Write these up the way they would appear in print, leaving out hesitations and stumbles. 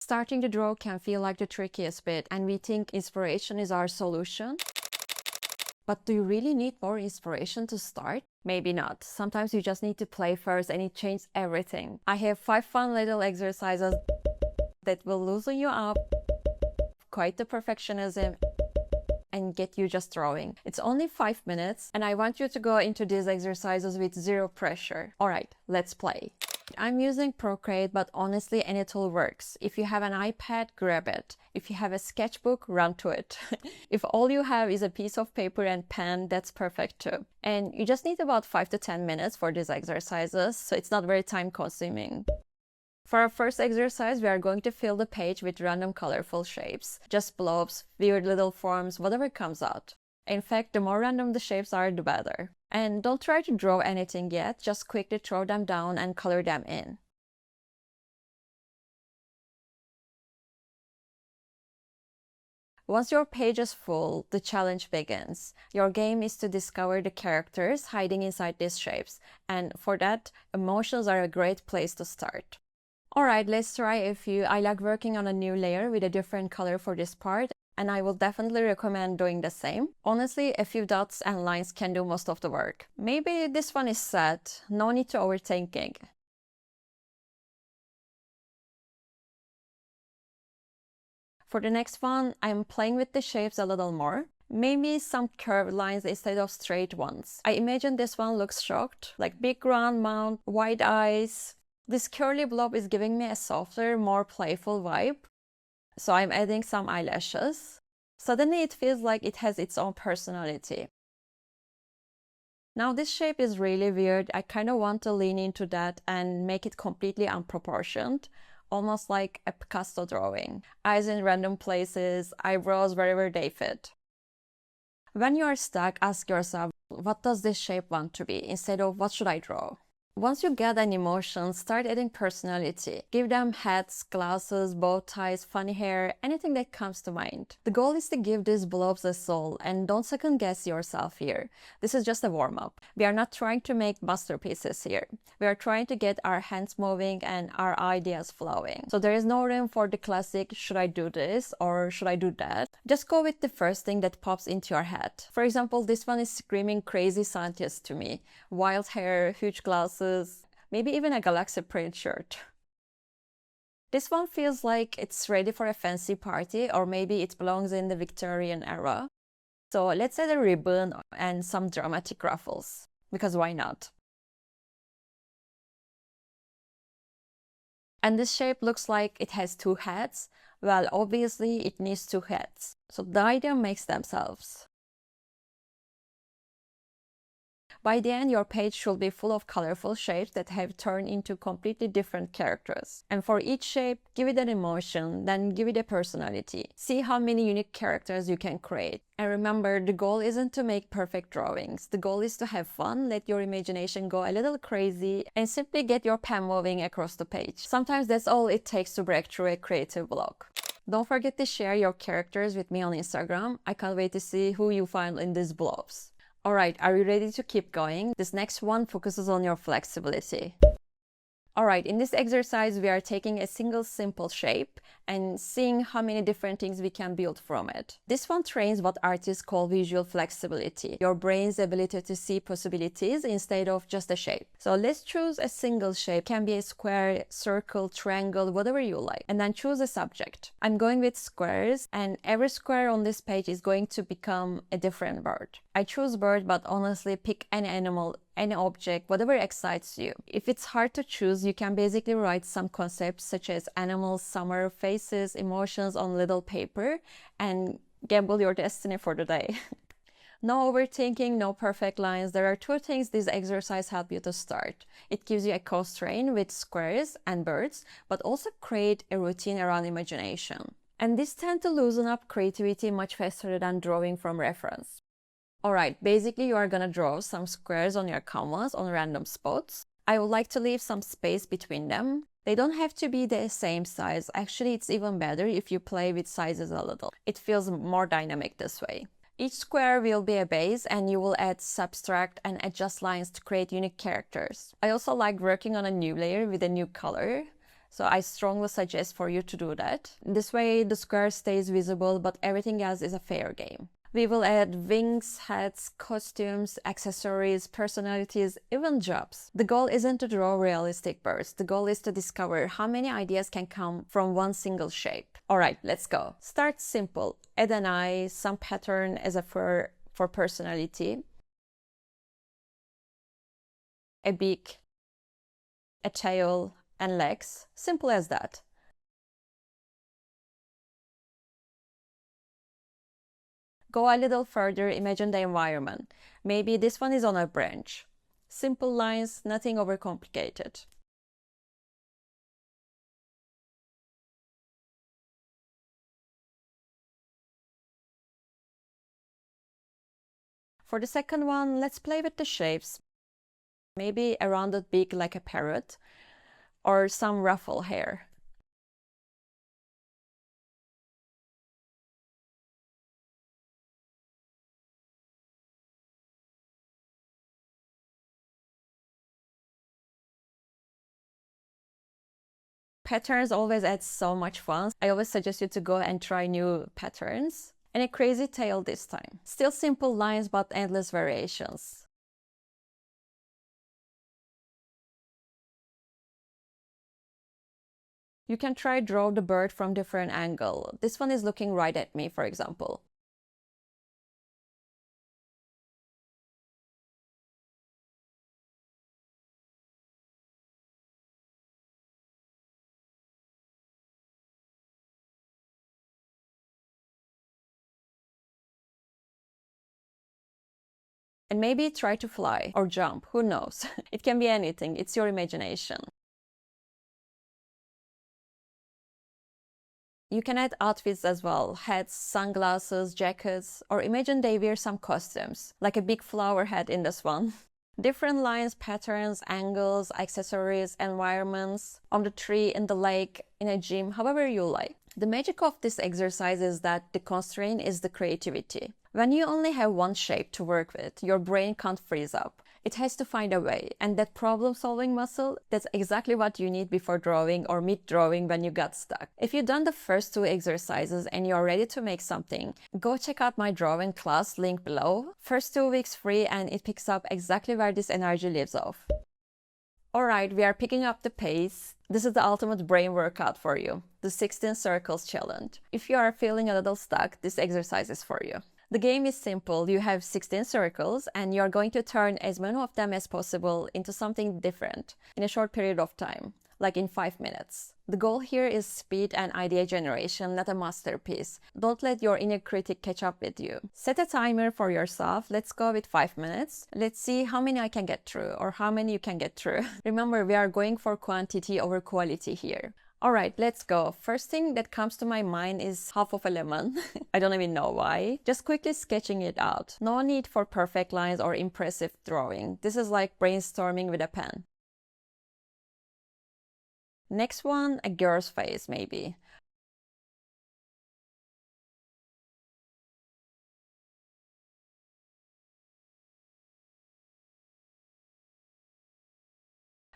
Starting to draw can feel like the trickiest bit, and we think inspiration is our solution. But do you really need more inspiration to start? Maybe not. Sometimes you just need to play first and it changes everything. I have 5 fun little exercises that will loosen you up, quite the perfectionism, and get you just drawing. It's only 5 minutes and I want you to go into these exercises with zero pressure. Alright, let's play. I'm using Procreate, but honestly any tool works. If you have an iPad, grab it. If you have a sketchbook, run to it. If all you have is a piece of paper and pen, that's perfect too. And you just need about 5 to 10 minutes for these exercises, so it's not very time consuming. For our first exercise, we are going to fill the page with random colorful shapes. Just blobs, weird little forms, whatever comes out. In fact, the more random the shapes are, the better. And don't try to draw anything yet, just quickly throw them down and color them in. Once your page is full, the challenge begins. Your game is to discover the characters hiding inside these shapes, and for that, emotions are a great place to start. Alright, let's try a few. I like working on a new layer with a different color for this part, and I will definitely recommend doing the same. Honestly, a few dots and lines can do most of the work. Maybe this one is sad, no need to overthinking. For the next one, I'm playing with the shapes a little more. Maybe some curved lines instead of straight ones. I imagine this one looks shocked, like big round mouth, wide eyes. This curly blob is giving me a softer, more playful vibe. So I'm adding some eyelashes. Suddenly it feels like it has its own personality. Now this shape is really weird. I kind of want to lean into that and make it completely unproportioned, almost like a Picasso drawing. Eyes in random places, eyebrows wherever they fit. When you are stuck, ask yourself, what does this shape want to be, instead of what should I draw? Once you get an emotion, start adding personality. Give them hats, glasses, bow ties, funny hair, anything that comes to mind. The goal is to give these blobs a soul, and don't second guess yourself here. This is just a warm-up. We are not trying to make masterpieces here. We are trying to get our hands moving and our ideas flowing. So there is no room for the classic, should I do this or should I do that? Just go with the first thing that pops into your head. For example, this one is screaming crazy scientist to me. Wild hair, huge glasses, maybe even a galaxy print shirt. This one feels like it's ready for a fancy party, or maybe it belongs in the Victorian era. So let's add a ribbon and some dramatic ruffles, because why not? And this shape looks like it has 2 heads. Well, obviously it needs 2 heads. So the idea makes themselves. By the end, your page should be full of colorful shapes that have turned into completely different characters. And for each shape, give it an emotion, then give it a personality. See how many unique characters you can create. And remember, the goal isn't to make perfect drawings. The goal is to have fun, let your imagination go a little crazy, and simply get your pen moving across the page. Sometimes that's all it takes to break through a creative block. Don't forget to share your characters with me on Instagram. I can't wait to see who you find in these blobs. Alright, are you ready to keep going? This next one focuses on your flexibility. Alright, in this exercise, we are taking a single simple shape and seeing how many different things we can build from it. This one trains what artists call visual flexibility, your brain's ability to see possibilities instead of just a shape. So let's choose a single shape. It can be a square, circle, triangle, whatever you like. And then choose a subject. I'm going with squares, and every square on this page is going to become a different bird. I choose bird, but honestly pick any animal, any object, whatever excites you. If it's hard to choose, you can basically write some concepts such as animals, summer, faces, emotions on little paper and gamble your destiny for the day. No overthinking, no perfect lines. There are 2 things this exercise helps you to start. It gives you a constraint with squares and birds, but also create a routine around imagination. And this tends to loosen up creativity much faster than drawing from reference. Alright, basically you are gonna draw some squares on your canvas on random spots. I would like to leave some space between them. They don't have to be the same size. Actually, it's even better if you play with sizes a little. It feels more dynamic this way. Each square will be a base, and you will add, subtract, and adjust lines to create unique characters. I also like working on a new layer with a new color. So I strongly suggest for you to do that. This way the square stays visible, but everything else is a fair game. We will add wings, hats, costumes, accessories, personalities, even jobs. The goal isn't to draw realistic birds. The goal is to discover how many ideas can come from one single shape. Alright, let's go. Start simple. Add an eye, some pattern as a fur for personality, a beak, a tail, and legs. Simple as that. Go a little further, imagine the environment. Maybe this one is on a branch. Simple lines, nothing overcomplicated. For the second one, let's play with the shapes. Maybe a rounded beak like a parrot, or some ruffle hair. Patterns always add so much fun. I always suggest you to go and try new patterns. And a crazy tail this time. Still simple lines but endless variations. You can try draw the bird from different angle. This one is looking right at me, for example. And maybe try to fly or jump, who knows? It can be anything, it's your imagination. You can add outfits as well, hats, sunglasses, jackets, or imagine they wear some costumes, like a big flower hat in this one. Different lines, patterns, angles, accessories, environments, on the tree, in the lake, in a gym, however you like. The magic of this exercise is that the constraint is the creativity. When you only have one shape to work with, your brain can't freeze up. It has to find a way, and that problem-solving muscle, that's exactly what you need before drawing or mid-drawing when you got stuck. If you've done the first two exercises and you're ready to make something, go check out my drawing class, link below. First 2 weeks free, and it picks up exactly where this energy lives off. Alright, we are picking up the pace. This is the ultimate brain workout for you, the 16 circles challenge. If you are feeling a little stuck, this exercise is for you. The game is simple. You have 16 circles and you're going to turn as many of them as possible into something different in a short period of time, like in 5 minutes. The goal here is speed and idea generation, not a masterpiece. Don't let your inner critic catch up with you. Set a timer for yourself. Let's go with 5 minutes. Let's see how many I can get through or how many you can get through. Remember, we are going for quantity over quality here. Alright, let's go. First thing that comes to my mind is half of a lemon. I don't even know why. Just quickly sketching it out. No need for perfect lines or impressive drawing. This is like brainstorming with a pen. Next one, a girl's face maybe.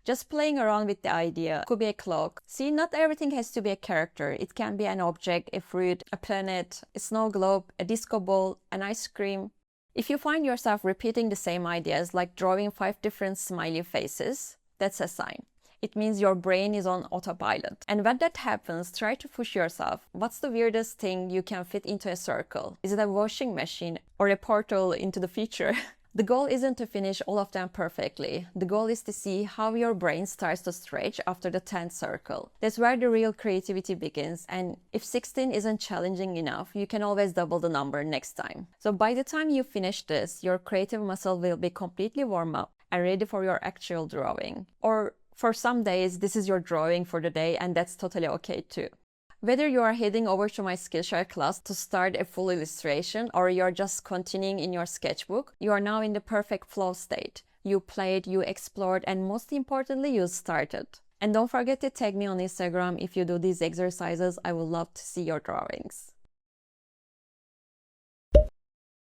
Just playing around with the idea. Could be a clock. See, not everything has to be a character. It can be an object, a fruit, a planet, a snow globe, a disco ball, an ice cream. If you find yourself repeating the same ideas, like drawing 5 different smiley faces, that's a sign. It means your brain is on autopilot. And when that happens, try to push yourself. What's the weirdest thing you can fit into a circle? Is it a washing machine or a portal into the future? The goal isn't to finish all of them perfectly. The goal is to see how your brain starts to stretch after the 10th circle. That's where the real creativity begins, and if 16 isn't challenging enough, you can always double the number next time. So by the time you finish this, your creative muscle will be completely warm up and ready for your actual drawing. Or for some days, this is your drawing for the day, and that's totally okay too. Whether you are heading over to my Skillshare class to start a full illustration or you're just continuing in your sketchbook, you are now in the perfect flow state. You played, you explored, and most importantly, you started. And don't forget to tag me on Instagram if you do these exercises. I would love to see your drawings.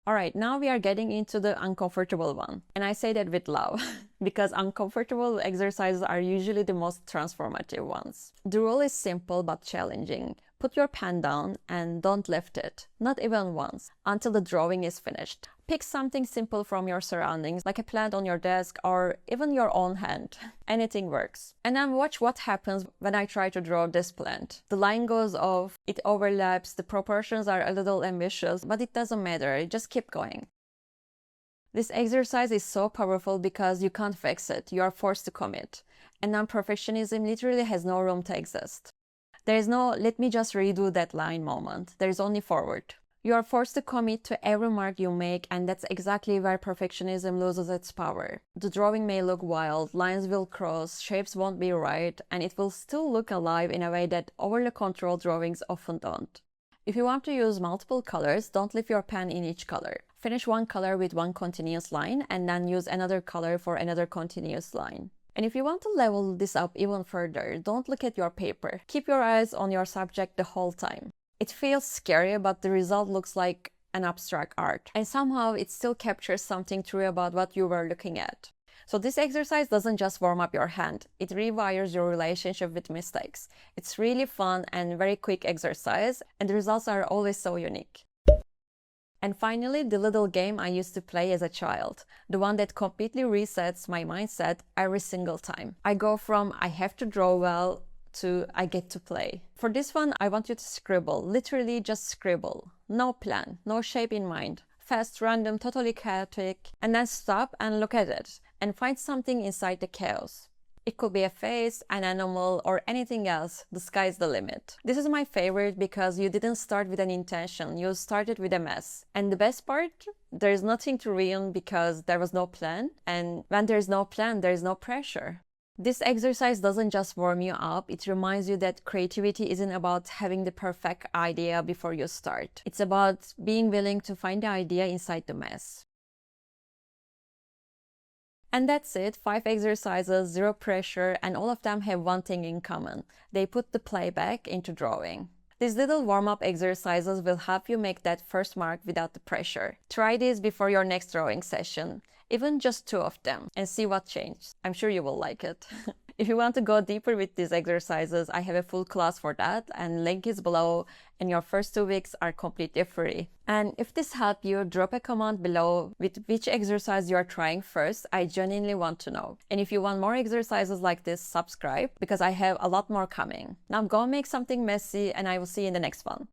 Alright, now we are getting into the uncomfortable one. And I say that with love, because uncomfortable exercises are usually the most transformative ones. The rule is simple but challenging. Put your pen down and don't lift it, not even once, until the drawing is finished. Pick something simple from your surroundings, like a plant on your desk or even your own hand. Anything works. And then watch what happens when I try to draw this plant. The line goes off, it overlaps, the proportions are a little ambitious, but it doesn't matter, just keep going. This exercise is so powerful because you can't fix it, you are forced to commit. And then perfectionism literally has no room to exist. There is no let me just redo that line moment. There is only forward. You are forced to commit to every mark you make, and that's exactly where perfectionism loses its power. The drawing may look wild, lines will cross, shapes won't be right, and it will still look alive in a way that overly controlled drawings often don't. If you want to use multiple colors, don't leave your pen in each color. Finish one color with one continuous line, and then use another color for another continuous line. And if you want to level this up even further, don't look at your paper. Keep your eyes on your subject the whole time. It feels scary, but the result looks like an abstract art. And somehow it still captures something true about what you were looking at. So this exercise doesn't just warm up your hand, it rewires your relationship with mistakes. It's really fun and very quick exercise, and the results are always so unique. And finally, the little game I used to play as a child, the one that completely resets my mindset every single time. I go from I have to draw well to I get to play. For this one, I want you to scribble, literally just scribble. No plan, no shape in mind. Fast, random, totally chaotic, and then stop and look at it and find something inside the chaos. It could be a face, an animal, or anything else. The sky's the limit. This is my favorite because you didn't start with an intention, you started with a mess. And the best part? There's nothing to ruin because there was no plan. And when there's no plan, there's no pressure. This exercise doesn't just warm you up, it reminds you that creativity isn't about having the perfect idea before you start. It's about being willing to find the idea inside the mess. And that's it, 5 exercises, 0 pressure, and all of them have one thing in common. They put the play back into drawing. These little warm-up exercises will help you make that first mark without the pressure. Try these before your next drawing session, even just 2 of them, and see what changes. I'm sure you will like it. If you want to go deeper with these exercises, I have a full class for that, and link is below, and your first 2 weeks are completely free. And if this helped you, drop a comment below with which exercise you are trying first. I genuinely want to know. And if you want more exercises like this, subscribe, because I have a lot more coming. Now go make something messy, and I will see you in the next one.